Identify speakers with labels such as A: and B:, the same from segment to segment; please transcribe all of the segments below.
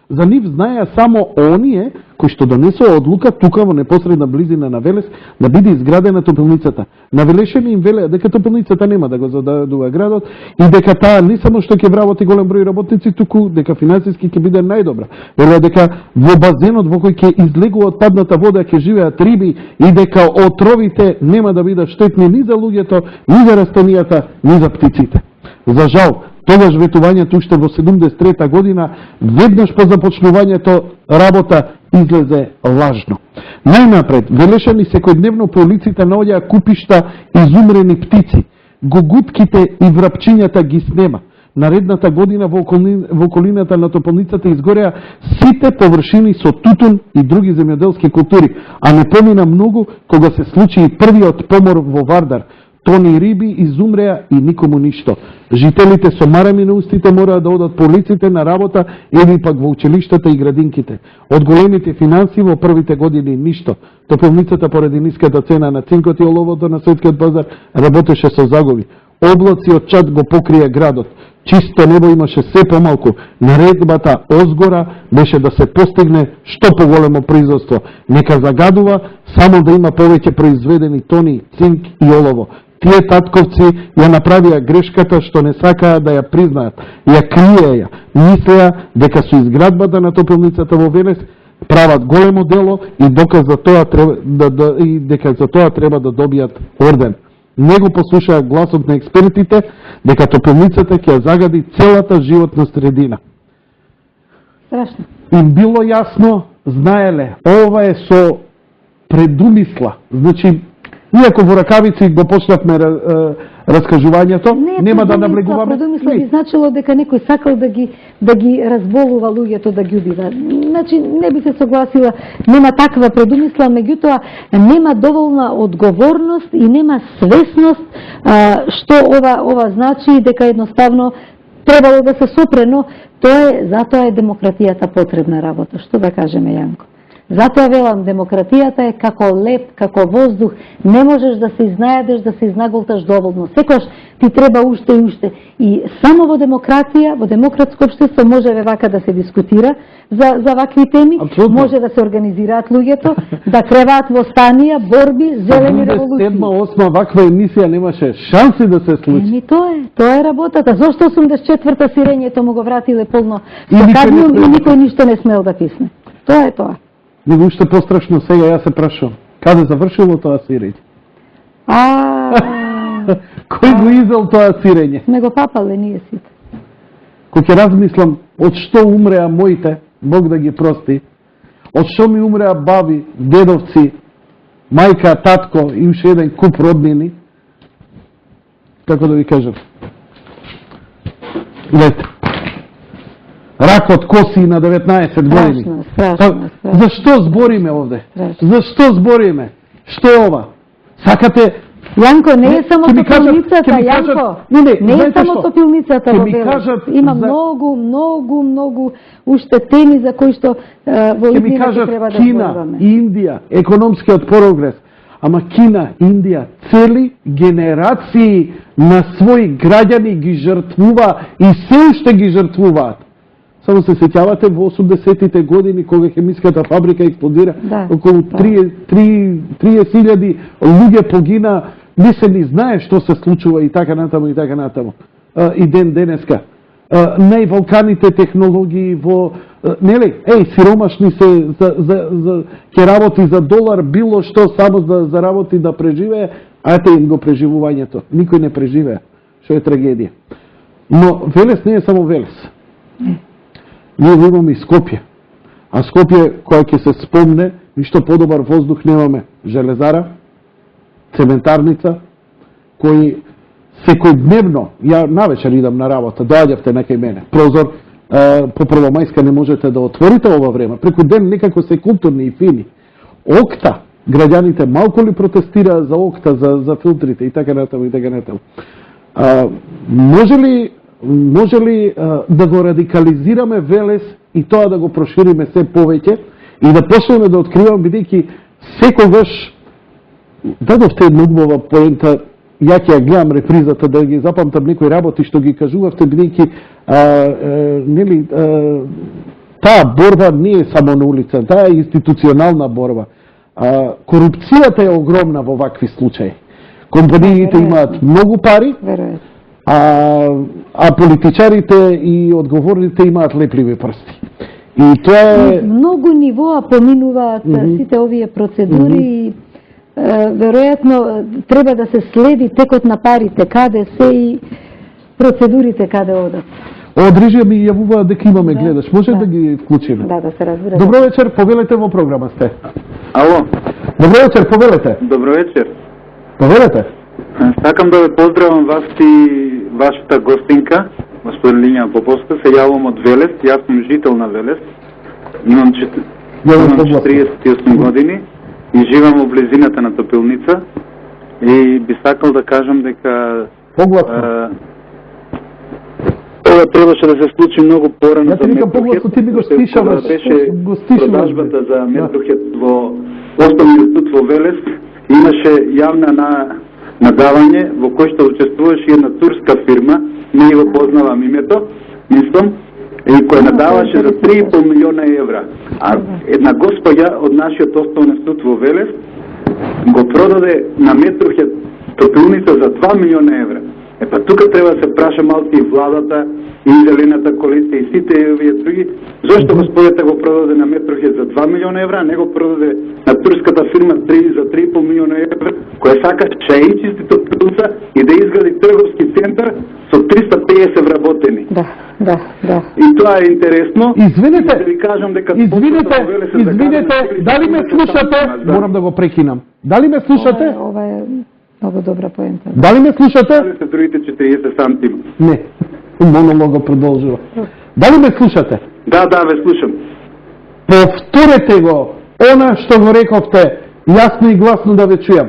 A: За нив знаеа само оние кои што донесоа одлука тука во непосредна близина на Велес да биде изградена топилницата. На Велешани им велеа дека топилницата нема да го зададува градот и дека таа не само што ќе вработи голем број работници, туку дека финансиски ќе биде најдобра. Велеа дека во базенот во кој ќе излегува отпадната вода ќе живеат риби и дека отровите нема да бидат штетни ни за луѓето, ни за растенијата, ни за птиците. За жал, тогаш ветувањето уште во 73 година, веднаш по започнувањето работа излезе лажно. Најнапред, Велешани секојдневно по улиците наоѓаа купишта изумрени птици. Гугутките и врапчињата ги снема. Наредната година во околината на топилницата изгореа сите површини со тутун и други земјоделски култури, а не помина многу кога се случи и првиот помор во Вардар. Тони риби изумреа и никому ништо. Жителите со марами на устите мораа да одат по улиците на работа или пак во училиштата и градинките. Од големите финанси во првите години ништо. Топилницата поради ниската цена на цинкот и оловото на светскиот пазар работеше со загуби. Облаци од чад го покрија градот. Чисто небо имаше се помалку. Наредбата озгора беше да се постигне што поголемо производство. Нека загадува само да има повеќе произведени тони цинк и олово. Тие татковци ја направија грешката што не сакаа да ја признаат. Ја криеја. Мислеа дека со изградбата на топилницата во Велес прават големо дело и дека за тоа треба да добијат орден. Не го послушаа гласот на експертите дека топилницата ќе ја загади целата животна средина.
B: Страшно.
A: Им било јасно, знаеле, ова е со предумисла. Значи, иако во ракавици го почнавме раскажувањето, нема да наблегуваме.
B: Предумисла би значило дека некој сакал да ги разболува луѓето, да ги убива. Значи, не би се согласила, нема таква предумисла, меѓутоа нема доволна одговорност и нема свесност што ова значи, дека едноставно требало да се сопре, но затоа е демократијата потребна работа. Што да кажеме, Јанко? Затоа велам, демократијата е како леп, како воздух, не можеш да се изнајадеш, да се изнаголташ доволно. Секојаш ти треба уште и уште. И само во демократија, во демократско општество може вака да се дискутира за вакви теми,
A: абсолютно.
B: Може да се организираат луѓето, да креваат востанија, борби, зелени револуции.
A: 7-8 ваква емисија немаше шанси да се случи.
B: Тоа е работата. Зошто 84-та сирењето му го вратиле полно со кадмиум и никој ништо не смел да писне. Тоа е тоа.
A: Него уште пострашно сега, јас се прашувам, каде завршило тоа сирење? Кој го изел тоа сирење?
B: Сме го папале ние сите.
A: Кога ќе размислам од што умреа моите, Бог да ги прости, од што ми умреа баби, дедовци, мајка, татко и уште еден куп роднини, како да ви кажам, лете. Ракот коси на 19 години.
B: Страшно.
A: Зашто збориме овде? Зашто збориме? Што е ова? Сакате...
B: Јанко, не е само топилницата, Јанко. Не е само топилницата во Велес. Има многу уште теми за кои што во иднината треба да зборуваме.
A: Кина, Индија, економскиот прогрес. Ама Кина, Индија, цели генерации на своји граѓани ги жртвува и се уште ги жртвуваат. Само се сеќавате во 80-тите години кога хемиската фабрика експлодира, околу 30.000 луѓе погина, не се ни знае што се случува и така натаму. И денеска. Најволканите технологии во сиромашни се ќе работи за $1 било што само да заработи да преживее, а ете им го преживувањето. Никој не преживее, што е трагедија. Но Велес не е само Велес. Ние имаме и Скопје. А Скопје, која ќе се спомне, ништо подобар воздух немаме. Железара, цементарница, кои секојдневно, ја навечер идам на работа, доаѓавте некај мене, прозор, по Првомајска не можете да отворите ова време, преку ден некако се културни и фини. Окта, граѓаните малку ли протестираа за окта, за филтрите и така натаму. Може ли да го радикализираме Велес и тоа да го прошириме се повеќе и да почнеме да откриваме, бидејќи секогаш дадовте една убава поента, ја ќе ја гледам репризата да ги запамтам некои работи што ги кажувавте, бидејќи таа борба не е само на улица, таа е институционална борба. Корупцијата е огромна во вакви случаи. Компаниите имаат многу пари, а политичарите и одговорните имаат лепливи прсти. И тоа е...
B: Многу нивоа поминуваат сите овие процедури и веројатно треба да се следи текот на парите, каде се и процедурите каде одат.
A: Од режија ми јавува дека имаме гледаш. Може да ги вклучиме?
B: Да се разбира.
A: Добро вечер, повелете во програма сте.
C: Ало.
A: Добро вечер, повелете.
C: Добро вечер.
A: Повелете.
C: Сакам да ве поздравам вас и вашата гостинка, господин Лиња Поповска. Се јавам од Велес. Јас сум жител на Велес. Имам 48 години и живам во близината на Топилница. И би сакал да кажам дека ова требаше да се случи многу порано
A: за Метрохет.
C: Ти ми го стишаваш. Беше продажбата за Метрохет во Основниот суд во Велес. Имаше јавна надавање во кој што учествуваше една турска фирма, не го познавам името, мислам, и која надаваше за 3,5 милиона евра. А една господја од нашиот Основен суд во Велес го продаде на Метрохет Топилница за 2 милиона евра. Епа тука треба да се праша малку и владата, и Зелената коалиција, и сите овие други. Зошто господјата го продаде на Метрохет за 2 милиона евра, не го продаде на турската фирма за 3,5 милиона евра, која сакаше и чисти Топилница и да изгради трговски центар со 350 вработени.
B: Да.
C: И тоа е интересно.
A: Извинете,
C: да ви кажам дека
A: дали ме слушате? Морам да го прекинам. Дали ме слушате?
B: Ова е много добра поента.
A: Дали ме слушате?
C: Другите 40 сантима.
A: Не. Монологот продолжува. Дали ме слушате?
C: Да, ве слушам.
A: Повторете го, она што го рековте, јасно и гласно да ве чујам.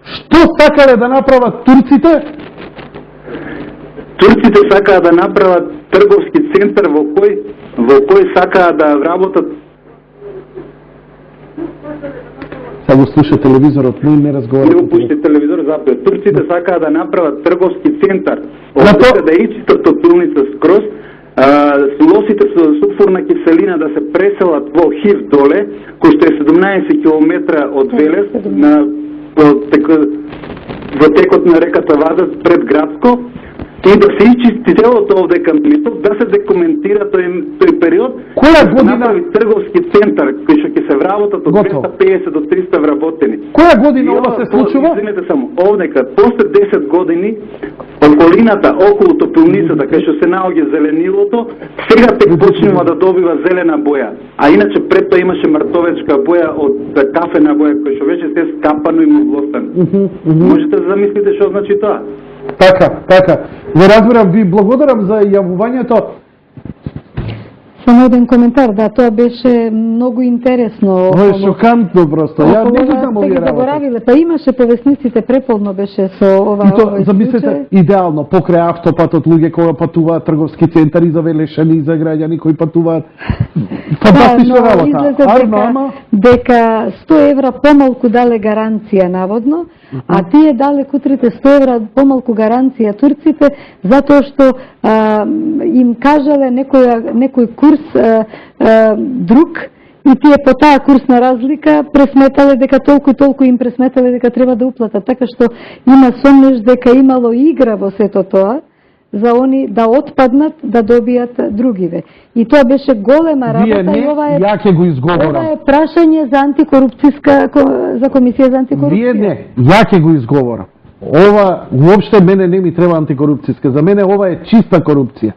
A: Што сакале да направат турците?
C: Турците сакаат да направат трговски центар во кој сакаат да работат.
A: Само слуша телевизорот, но не разговара.
C: Не го пушти телевизор, запет. Турците сакаат да направат трговски центар. Овде да ичистат Топилница скроз, лосите со сулфурна киселина да се преселат во Хив доле, кој што е 17 км од Велес, во текот на реката Вада пред Градско, и да се ичисти целото овде кам Митов, да се документира тој период,
A: која година
C: направи трговски центар кој што ќе се вработат од 250 до 300 вработени.
A: Која година ова се случува?
C: Извинете само, овдека после 10 години околината околу Топилницата кај што се наоѓа зеленилото, сега тек почнува да добива зелена боја. А иначе пред тоа имаше мртовечка боја од кафена боја кој што беше се скапано и муглостано. Можете да замислите што значи тоа?
A: Така. Не разбирам, ви благодарам за јавувањето.
B: Само еден коментар, да, тоа беше многу интересно.
A: Ова е шокантно просто. Ја не ги знам овие
B: работи. Па имаше повесниците преполно беше со ова.
A: Замислете, идеално, покрај автопатот луѓе кога патуваат трговски центари за велешани, за граѓани кои патуваат. Фантастична работа.
B: Дека 100 евра помалку дале гаранција наводно, а тие дале кутрите 100 евра помалку гаранција турците, затоа што им кажале некој курс друг и тие по таа курсна разлика пресметале дека толку и толку им пресметале дека треба да уплатат. Така што има сомнеш дека имало игра во сето тоа, за они да отпаднат, да добијат другиве. И тоа беше голема работа и ова е
A: ја ќе го изговорам.
B: Ова е прашање за антикорупцијска за комисија за антикорупција.
A: Вие не, ја ќе го изговорам. Ова уопште мене не ми треба антикорупцијска. За мене ова е чиста корупција.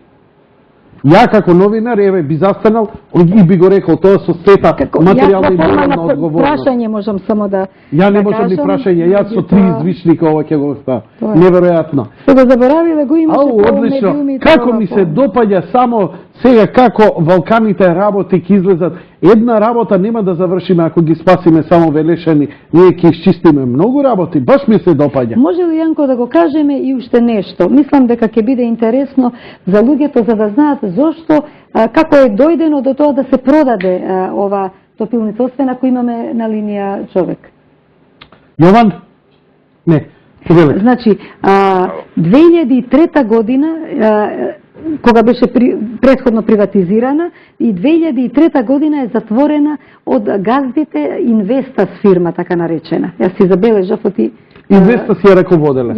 A: Ја како новинар еве би застанал и би го рекол тоа со сета материјална и морална одговорност.
B: Прашање можам само да
A: ја не можам ни прашање, јас со 3 извичника ова ќе го ставам. Неверојатно.
B: Се го заборавиле, го имаше
A: по медиумите. Како ми се допаѓа само сега како Валканите работи ќе излезат. Една работа нема да завршиме ако ги спасиме само Велешани, ние ќе исчистиме многу работи, баш ми се допаѓа.
B: Може ли Јанко да го кажеме и уште нешто? Мислам дека ќе биде интересно за луѓето за да знаат зошто, како е дојдено до тоа да се продаде ова Топилница, освен ако имаме на линија човек.
A: Јован? Не.
B: Значи, 2003 година кога беше претходно приватизирана и 2003 година е затворена од газдите Инвестас фирма, така наречена. Јас си забележав оти
A: Инвестас ја раководеле.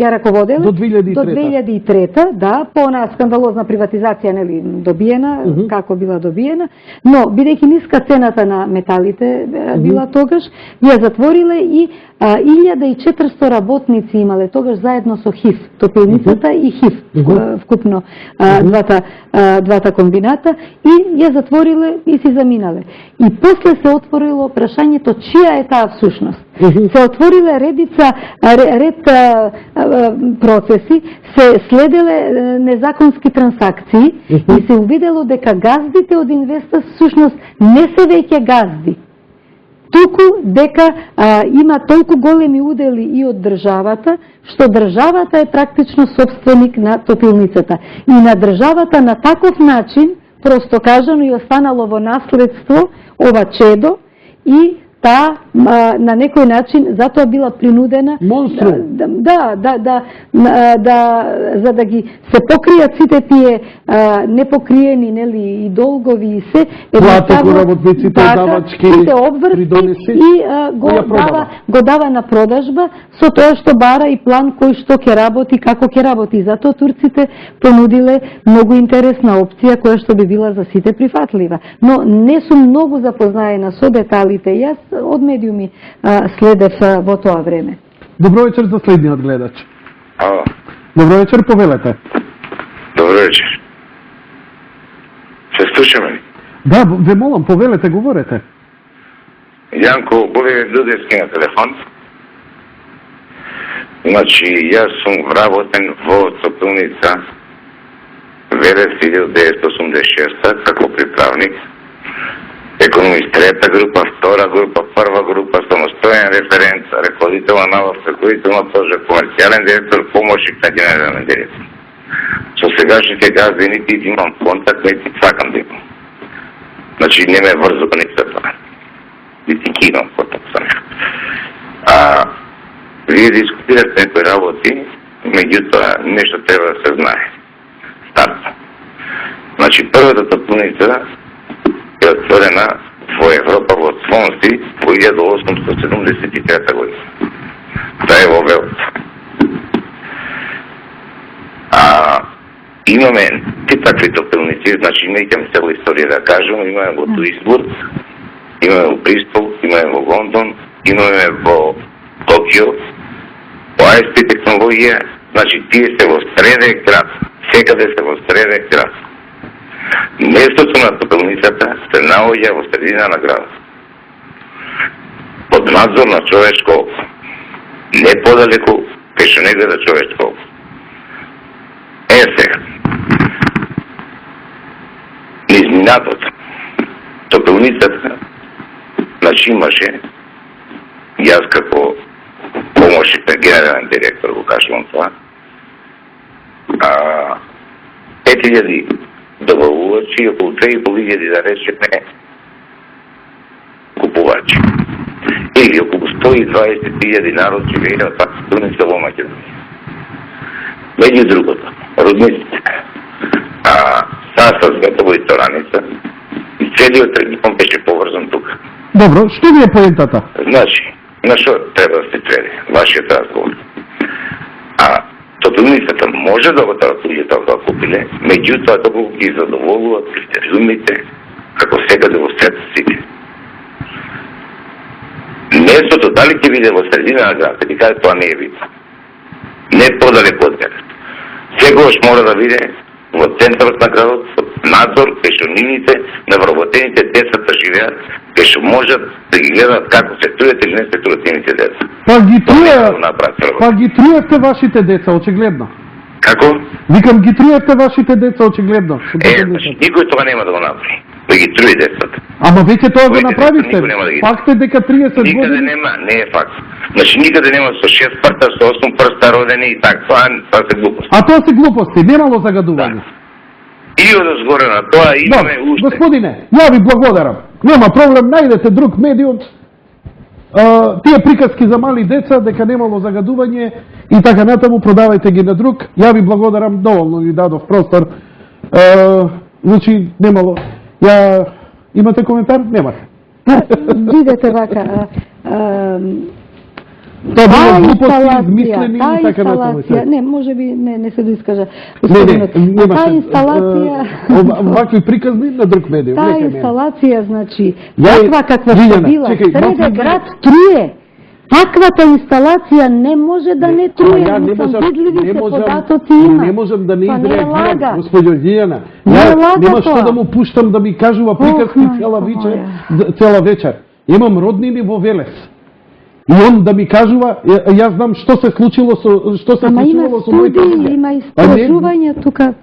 A: До 2003.
B: До 2003, да, по онаа скандалозна приватизација, нели, добиена, како била добиена, но бидејќи ниска цената на металите била тогаш, ја затвориле и 1400 работници имале тогаш заедно со ХИВ, топилницата и ХИВ, вкупно двата комбината, и ја затвориле и си заминале. И после се отворило прашањето чија е таа всушност. Се отвориле ред процеси, се следеле незаконски трансакции и се увидело дека газдите од Инвестас всушност не се веќе газди, туку дека има толку големи удели и од државата, што државата е практично собственик на топилницата. И на државата на таков начин, просто кажано, и останало во наследство ова чедо и таа на некој начин затоа била принудена за да ги се покријат сите тие непокриени, нели, и долгови и се
A: платеко работниците, давачки,
B: сите обврски и го дава на продажба со тоа што бара и план кој што ќе работи, како ќе работи. Затоа турците понудиле многу интересна опција која што би била за сите прифатлива. Но не сум многу запознаена со деталите. Јас од медиуми следев во тоа време.
A: Добро вечер за следниот гледач.
D: Ало.
A: Добро вечер, повелете.
D: Добро вечер. Се слушаме ли?
A: Да, ве молам, повелете, говорете.
D: Јанко Боливе Дудевски на телефон. Значи, јас сум вработен во топилница Велес 1986 како приправник. Економист трета група, втора група, прва група, самостоен референт, ръководител на набавка, ръководител на пожар, комерцијален директор, помощник на генерален директор. Со сегашните газди нити имам контакт, нити сакам да имам. Значи не ме врзува ни се тоа. Нити ги имам контакт со него. Вие дискутирате некои работи, меѓутоа нешто треба да се знае. Старт. Значи првата топилница е отворена во Европа во Свонси во 1873 година. Тоа е во Велс. Имаме такви топилници, значи не ќе цела историја да кажам, имаме во Дуисбург, имаме во Бристол, имаме во Лондон, имаме во Токио, по ASP технологија, значи тие се во среде град, секаде се во среде град. Местото на топилницата се наоѓа во средина на градот. Под надзор на човечко око. Не подалеку, кај не гледа човечко око. Сега. Низ минатото, топилницата, значи имаше, јас како помошник на генерален директор го кажувам тоа, 5000 добавувачи и околу 2500 да речеме купувачи. Или околу 120.000 народ живеја во таа топилница во Македонија. Меѓу другото, родниците, Саса Светово и Тораница, и целиот регион беше поврзан тука.
A: Добро, што ви е поентата?
D: Значи, на што треба да се цели вашиот разговор? Топилницата може да го тратује тоа купиле, меѓутоа да го ги задоволуват критериумите како секаде во светот сите. Местото дали ќе биде во средина на градот, или каде тоа не е битно. Не подалеку од градот. Секогаш мора да биде во центарот на градот, надзор, кај што нините на вработените децата живеат, кај што можат да ги гледат како се трујат или не се трујат нивните деца.
A: Па ги трујавте вашите деца, очигледно.
D: Како?
A: Викам, ги трујавте вашите деца, очигледно.
D: Никој тоа нема да го направи. Да ги труи децата.
A: Ама веќе тоа го направите. Факт е дека 30 години...
D: Никаде нема, не е факт. Значи никаде нема со 6 прста, со 8 прста родени и така. Тоа се глупости.
A: А тоа се глупости, немало загадување.
D: Да. И од згоре на тоа имаме уште.
A: Господине, ја ви благодарам. Нема проблем, најдете друг медиум. Тие приказки за мали деца, дека немало загадување и така натаму, продавајте ги на друг. Ја ви благодарам, доволно ви дадов простор Значи, немало. Имате коментар? Немате.
B: Видете вака,
A: Тоа било глупости, измислени и така
B: инсталација, не, може би не се доискажа.
A: Не,
B: таа инсталација,
A: вакви приказни на друг медиум.
B: таа инсталација, значи,
A: Ја,
B: таква каква што била, среде град труе. Таквата инсталација не може да не труе, видливи се податоци има.
A: Не можам да не
B: Па не е
A: изреагирам,
B: лага.
A: господјо Јана. Нема што да му пуштам да ми кажува приказки цела вечер. Имам роднини во Велес. И он да ми кажува, јас знам што се случило со моите луѓе.
B: Има истражувања тука.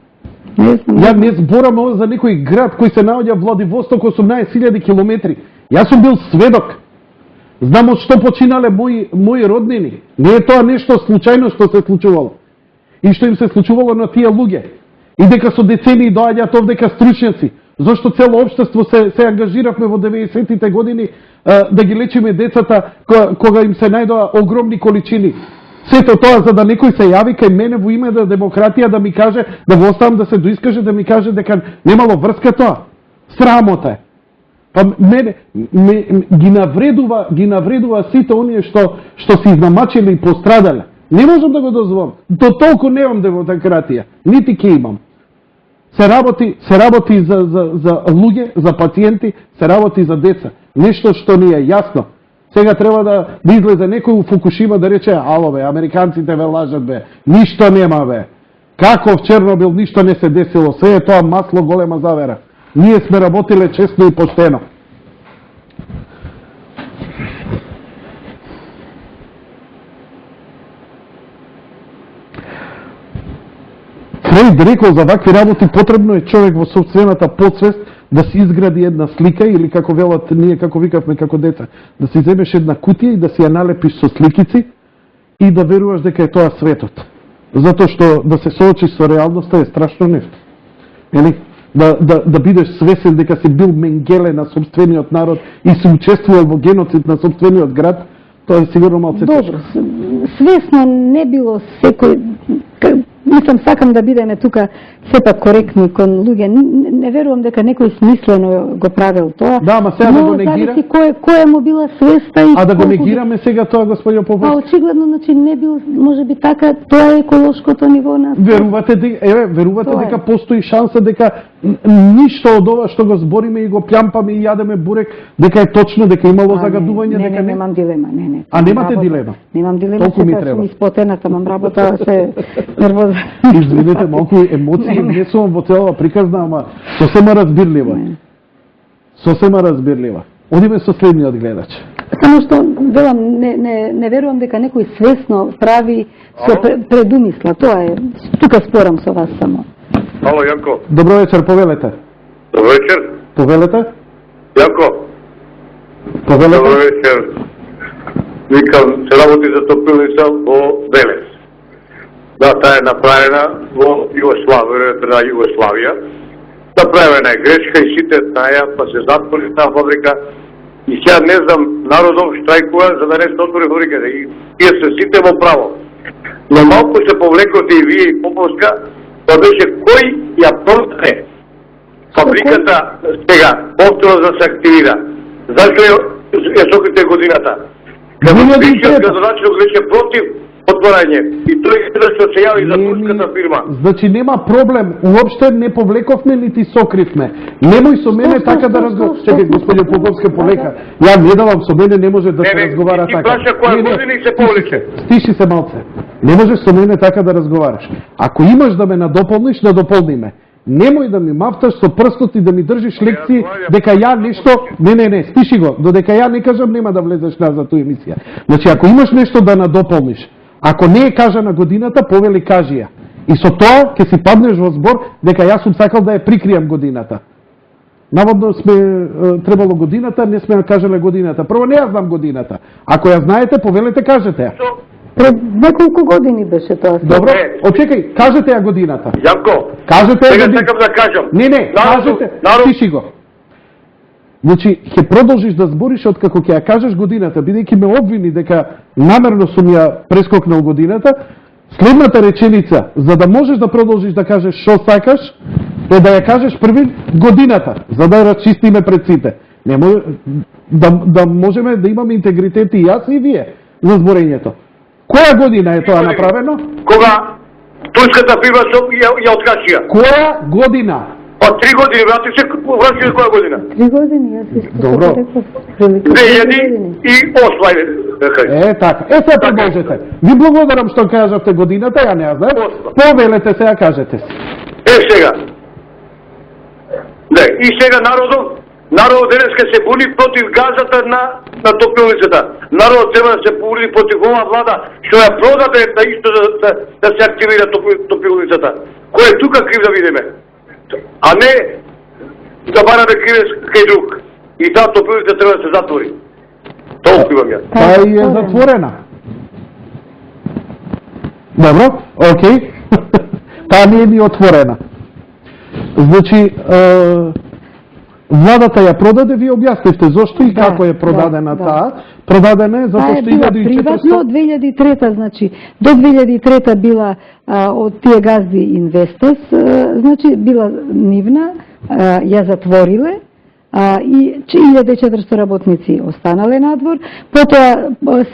A: Ја не зборам за некој град кој се наоѓа Владивосток 18.000 километри. Јас сум бил сведок. Знам од што починале мои роднини. Не е тоа нешто случајно што се случувало. И што им се случувало на тие луѓе. И дека со децении доаѓаат овдека стручњаци. Зошто цело општество се ангажиравме во 90-тите години да ги лечиме децата кога им се најдоа огромни количини. Сето тоа за да некој се јави кај мене во име на демократија да ми каже, да го оставам да се доискаже, да ми каже дека немало врска тоа. Срамота е. Па мене ги навредува сите оние што се изнамачили и пострадале. Не можам да го дозволам. До толку немам демократија, нити ќе имам. Се работи за луѓе, за пациенти, се работи за деца. Нешто што ни е јасно. Сега треба да излезе некој у Фукушима да рече, ало бе, американците ве лажат бе, ништо нема бе. Како в Чернобил ништо не се десило, се е тоа масло голема завера. Ние сме работиле честно и поштено. Фрейд рекол за вакви работи потребно е човек во собствената подсвест да си изгради една слика или како велат ние како викавме како деца, да си земеш една кутија и да си ја налепиш со сликици и да веруваш дека е тоа светот. Затоа што да се соочиш со реалноста е страшно нешто. Ели да бидеш свесен дека си бил Менгеле на сопствениот народ и си учествувал во геноцид на сопствениот град, тоа е сигурно малце тешко.
B: Добро, свесно не било секој. Мислам, сакам да бидеме тука сепак коректни кон луѓе. Не верувам дека некој смислено го правил тоа.
A: Да, ама сега да го негира.
B: Зависи која му била свеста и
A: да го негираме сега тоа, господјо Поповски?
B: А очигледно, значи не бил, можеби така, тоа е еколошкото ниво на.
A: Верувате дека постои шанса дека ништо од ова што го збориме и го пјампаме и јадеме бурек, дека е точно, дека имало загадување, дека не.
B: Немам дилема, не.
A: А немате дилема?
B: Немам дилема,
A: толку ми
B: сепак
A: треба.
B: сум испотената, мам работа, се нервоза.
A: Извинете, малку емоции внесувам во целава приказна, ама сосема разбирлива. Сосема разбирлива. Одиме со следниот гледач.
B: Само што, велам, не верувам дека некој свесно прави со предумисла. Тоа е, тука спорам со вас само.
E: Ало, Јанко.
A: Добро вечер, повелете.
E: Добро вечер.
A: Повелете?
E: Јанко.
A: Повелете?
E: Добро вечер. Викам, се работи за топилница во Велес. Да, таа е направена во Југославија. Направена е грешка и сите таја, па се затвори таа фабрика. И сега не знам, народом штрајкува за да не се отвори фабриката. И тие се сите во право. Но малку се повлекоте и вие и Поповска, тоа беше кој ја продаде фабриката сега, повторно да се активира. Зашто ја сокрите годината? Како бившиот градоначелник беше против отворање и тој што се јави за турската фирма.
A: Значи нема проблем, уопште не повлековме нити сокривме. Немој со мене така да разговараш. Чекај, господје Поповска, полека. Ја не давам, со мене не може да се разговара така.
E: Ти праша која година и се повлече.
A: Стиши се малце. Не можеш со мене така да разговараш. Ако имаш да ме надополниш, надополни ме. Немој да ми мафташ со прстот и да ми држиш лекции дека ја нешто... Не, стиши го. Додека ја не кажам, нема да влезеш назад у емисија. Значи, ако имаш нешто да надополниш, ако не е кажана годината, повели кажи ја. И со тоа ќе си паднеш во збор дека јас сум сакал да ја прикријам годината. Наводно сме требало годината, не сме кажале годината. Прво не ја знам годината. Ако ја знаете, повелете, кажете ја.
B: Пред неколку години беше тоа.
A: Добро, очекај, кажете ја годината.
E: Јанко,
A: кажете ја
E: годината. Сега сакам да кажам.
A: Не, кажете, стиши го. Значи, ќе продолжиш да збориш откако ќе ја кажеш годината, бидејќи ме обвини дека намерно сум ја прескокнал годината, следната реченица, за да можеш да продолжиш да кажеш што сакаш, е да ја кажеш први годината, за да ја расчистиме пред сите. Не може да можеме да имаме интегритет и јас и вие за зборењето. Која година е тоа направено?
E: Кога турската фирма ја откажија.
A: Која година?
E: 3 години, брате, се врачи која година?
B: 3 години, јас исто
A: Добро.
B: така реков.
E: 2008,
A: Така. Сега продолжете. Ви благодарам што кажавте годината, ја не ја знам. Повелете се, ја кажете се.
E: Сега. Не, и сега народот денеска се буни против газата на топилницата. Народот треба да се буни против оваа влада што ја продаде да се активира топилницата. Кој е тука крив да видиме? А не да бараме криве кај друг. И таа топилница треба да се затвори. Толку имам јас.
A: Таа е затворена. Добро, окей. Таа не е ни отворена. Значи, владата ја продаде, ви објаснивте зошто и како е продадена таа. Продадена е затоа што 1400...
B: Приватно од 2003, значи, до 2003 била од тие газди Инвестас, значи, била нивна, ја затвориле, и 1400 работници останале надвор, потоа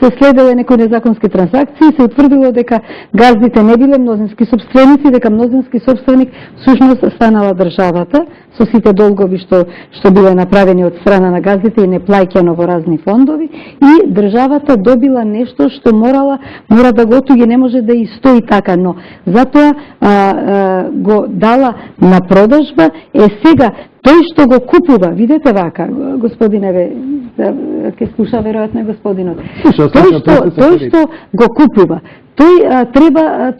B: се следеле некои незаконски трансакции, се утврдило дека газдите не биле мнозински собственици, дека мнозински собственик всушност станала државата со сите долгови што биле направени од страна на газдите и неплаќано во разни фондови, и државата добила нешто што мора да го отуѓи, не може да и стои така, но затоа го дала на продажба. Сега тој што го купува, видете вака, господине, ке слуша веројатно господинот. Тој што го купува, тој треба,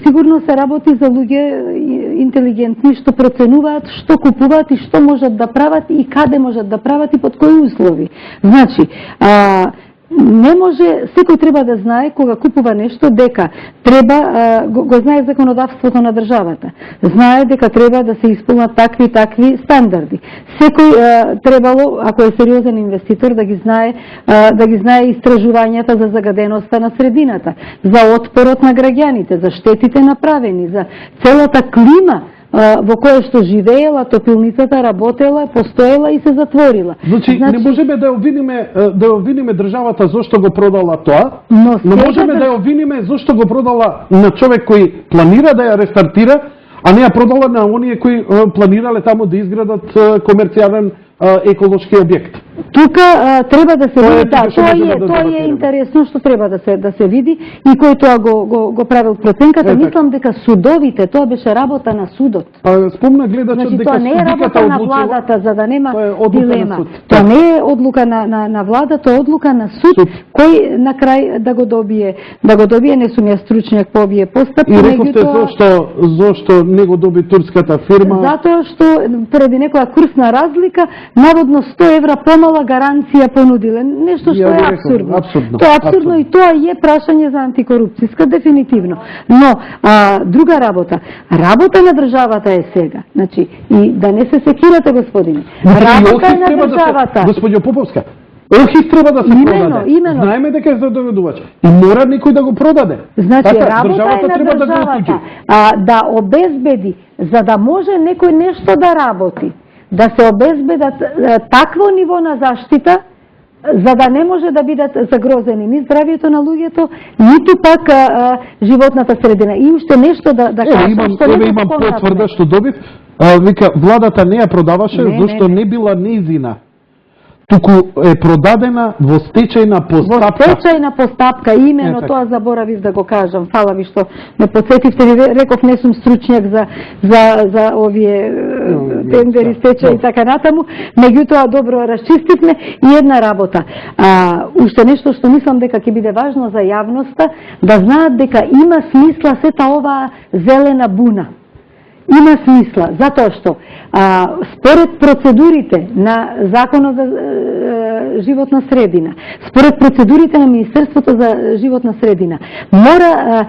B: сигурно се работи за луѓе интелигентни што проценуваат што купуваат и што можат да прават и каде можат да прават и под кои услови. Значи, не може, секој треба да знае кога купува нешто дека треба, го знае законодавството на државата. Знае дека треба да се исполнат такви стандарди. Секој требало, ако е сериозен инвеститор, да ги знае истражувањата за загаденоста на средината, за отпорот на граѓаните, за штетите направени, за целата клима во која што живеела топилницата, работела, постоела и се затворила.
A: Значи не можеме да ја обвиниме државата зошто го продала тоа, но можеме да ја обвиниме зошто го продала на човек кој планира да ја рестартира, а не ја продала на оние кои планирале таму да изградат комерцијален еколошки објект.
B: Тука треба да се види, тоа е интересно што треба да се види и кој тоа го правил проценката. Мислам дека судовите, тоа беше работа на судот.
A: Спомна гледачот
B: значи,
A: дека
B: тоа не е работа на владата за да нема дилема. Тоа не е одлука на влада, тоа е одлука на суд кој на крај да го добие, не сум ја стручњак по овие постапки.
A: И рековте зошто не го доби турската фирма?
B: Затоа што поради некоја курсна разлика наводно 100 евра помала гаранција понудиле, нешто што е абсурдно. Тоа е абсурдно и тоа е прашање за антикорупцијска, дефинитивно. Но, друга работа на државата е сега. Значи, и да не се секирате, господине. Работа е на државата.
A: Господио Поповска, Охис треба да се продаде.
B: Имено.
A: Знаеме дека е задоведувач. И мора некој да го продаде.
B: Значи, работа е на државата да обезбеди, за да може некој нешто да работи, да се обезбедат такво ниво на заштита, за да не може да бидат загрозени ни здравието на луѓето, ниту пак животната средина. И уште нешто да кажам, што не
A: имам потврда што добив. Вика, владата не ја продаваше, зашто не била нејзина. Туку е продадена во стечајна постапка.
B: Во стечајна постапка, имено тоа заборавив да го кажам. Фала ви што ме подсетивте, ви реков не сум стручњак за овие тендери, стечај и така натаму, меѓутоа добро расчистивме. И една работа. Уште нешто што мислам дека ќе биде важно за јавноста, да знаат дека има смисла сета оваа зелена буна. Има смисла, затоа што според процедурите на Законот за животна средина, според процедурите на Министерството за животна средина, мора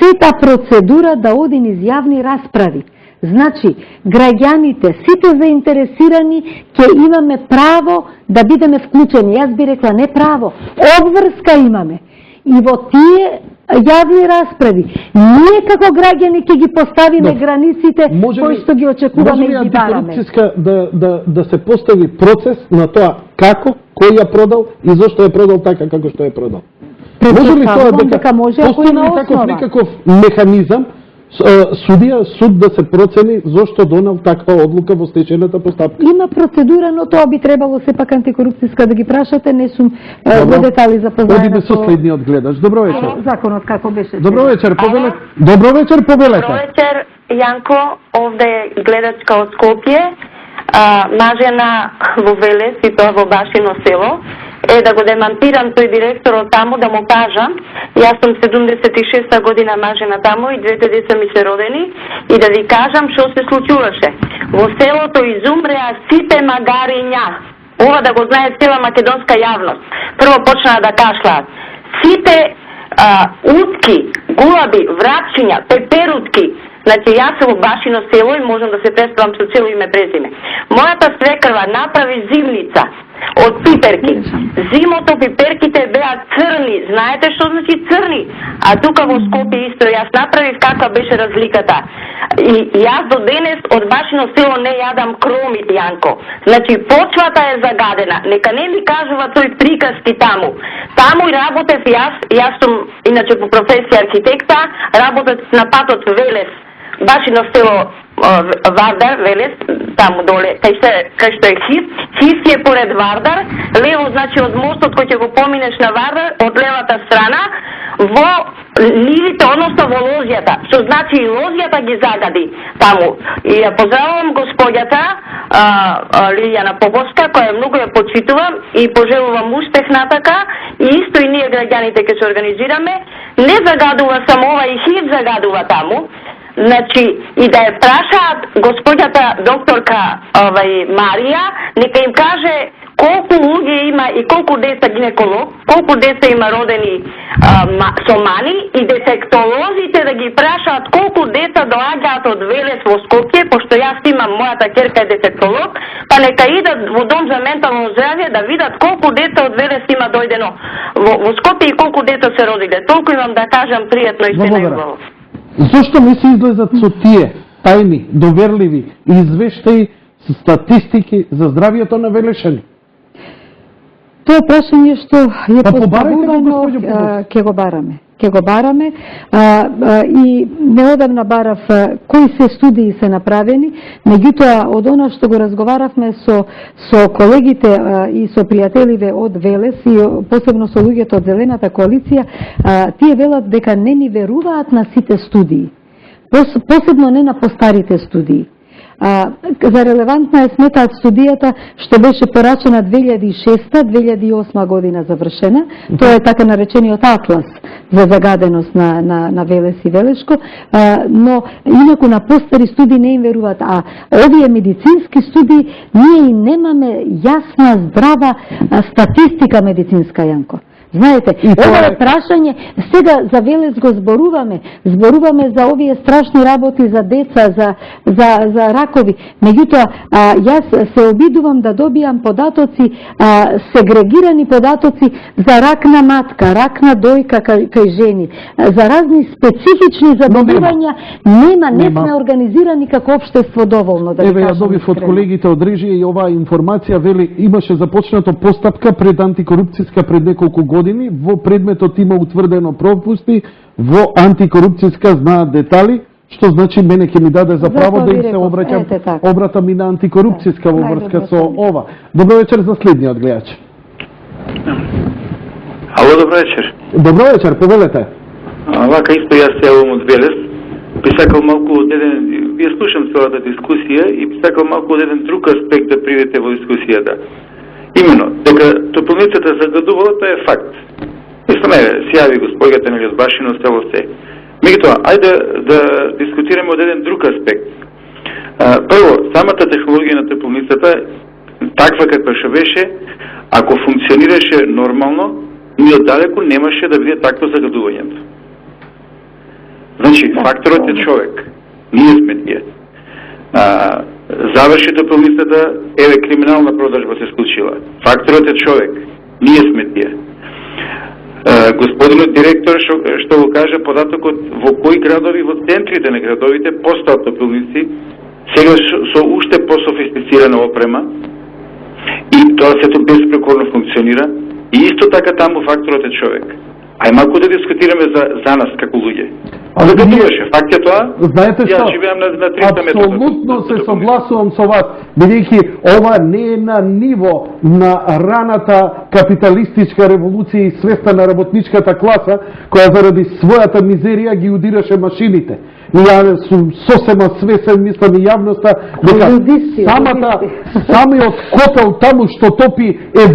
B: сета процедура да оди низ јавни расправи. Значи, граѓаните, сите заинтересирани, ќе имаме право да бидеме вклучени. Јас би рекла не право, обврска имаме. И во тие јавни расправи. Ние како граѓани ќе ги поставиме границите кои што ги очекуваме и ги бараме.
A: Може ли антикорупцијска да се постави процес на тоа како, кој ја продал и зошто ја продал така како што ја продал? Може ли тоа дека постои таков некаков механизам суд да се процени зошто донел таква одлука во стечајната постапка?
B: Има процедура, но тоа би требало сепак антикорупцијска да ги прашате, не сум во детали запознаена.
A: Одиме со следниот гледач. Добро вечер.
B: Законот како беше?
A: Добро вечер, повелете. Добро вечер, повелете.
F: Добро вечер, Јанко, овде е гледачка од Скопје, мажена во Велес и тоа во Башино село. Да го демантирам тој директорот таму, да му кажам, јас сум 76 година мажена таму и двете деца ми се родени, и да ви кажам што се случуваше. Во селото изумреа сите магариња. Ова да го знае цела македонска јавност. Прво почнаа да кашлаат. Сите утки, гулаби, врапчиња, пеперутки. Значи, јас сум во Башино село и можам да се представам со цело име презиме. Мојата свекрва направи зимница од пиперки. Зимото пиперките беа црни. Знаете што значи црни? А тука во Скопје исто јас направив каква беше разликата. И јас до денес од Башино село не јадам кромит, Јанко. Значи, почвата е загадена. Нека не ми кажува тој приказки таму. Таму и работев јас сум иначе по професија архитекта, работев на патот Велес. Башино село Вардар, Велес, таму доле, кај што е Хис е поред Вардар, лево, значи од мостот кој ќе го поминеш на Вардар, од левата страна, во нивите, односно во лозјата, што значи и лозјата ги загади таму. И ја поздравувам господјата Лилијана Поповска, која многу ја почитувам и пожелувам успех натака, и исто и ние граѓаните ќе се организираме. Не загадува само ова, и Хис загадува таму. Значи, и да ја прашаат господјата докторка Марија, нека им каже колку луѓе има и колку деца гинеколог, колку деца има родени со мани, и дефектолозите да ги прашаат колку деца доаѓаат од Велес во Скопје, пошто јас имам, мојата ќерка е дефектолог, па нека идат во дом за ментално здравје да видат колку деца од Велес има дојдено во Скопје и колку деца се родиле. Толку имам да кажам, пријатно и се најубаво.
A: Зошто не се излезат со тие тајни, доверливи извештаи, статистики за здравјето на велешани?
B: Тоа прашање што е поставувано, ќе го бараме. И неодамна барав кои се студии се направени, меѓутоа од она што го разговаравме со колегите и со пријателиве од Велес и посебно со луѓето од Зелената коалиција, тие велат дека не ни веруваат на сите студии, посебно не на постарите студии. За релевантна е сметаат студијата што беше порачена 2006-2008 година завршена. Тоа е така наречениот атлас за загаденост на Велес и Велешко, но инаку на постари студии не им веруваат. А овие медицински студии ние и немаме јасна, здрава статистика медицинска, Јанко. Знаете, ова е прашање, сега за Велес го зборуваме за овие страшни работи за деца, за ракови. Меѓутоа, јас се обидувам да добијам податоци, сегрегирани податоци за рак на матка, рак на дојка кај жени, за разни специфични заболувања, не сме организирани како општество доволно. Да
A: еве, ја добив од колегите од режија и оваа информација, вели, имаше започнато постапка пред антикорупцијска пред неколку години, во предметот има утврдено пропусти, во антикорупцијска знаат детали, што значи мене ќе ми даде за право да им се обратам и на антикорупцијска во врска со ова. Добро вечер за следниот гледач.
G: Ало, добро вечер.
A: Добро вечер, повелете.
G: Вака исто јас се јавувам од Велес. Би сакал малку од еден, вие слушам целата дискусија и би сакал малку од еден друг аспект да приведете во дискусијата. Именно, дека топлоницата загадувала, тоа е факт. Мислам, се јави господјата нели од Башино село се. Меѓутоа, ајде да дискутираме од еден друг аспект. Прво, самата технологија на топлоницата, таква каква што беше, ако функционираше нормално, ни оддалеку немаше да биде такво загадувањето. Значи, факторот е човек. Ние сме тие. Заврши топлоницата, еве криминална продажба се случила. Факторот е човек. Ние сме тие. Господинот директор што го кажа податокот во кои градови во центрите на градовите постојат топилници, сега со уште пософистицирана опрема и тоа сето безпрекорно функционира и исто така таму факторот е човек. Ај малку да дискутираме за нас како луѓе.
A: Але
G: беше факт е тоа?
A: Знаете што?
G: Ја живеам на 300 метра.
A: Апсолутно се согласувам со вас, бидејќи ова не е на ниво на раната капиталистичка револуција и свеста на работничката класа, која заради својата мизерија ги удираше машините. Ја сум сосема свесен, мислам и јавноста, дека самиот котел таму што топи е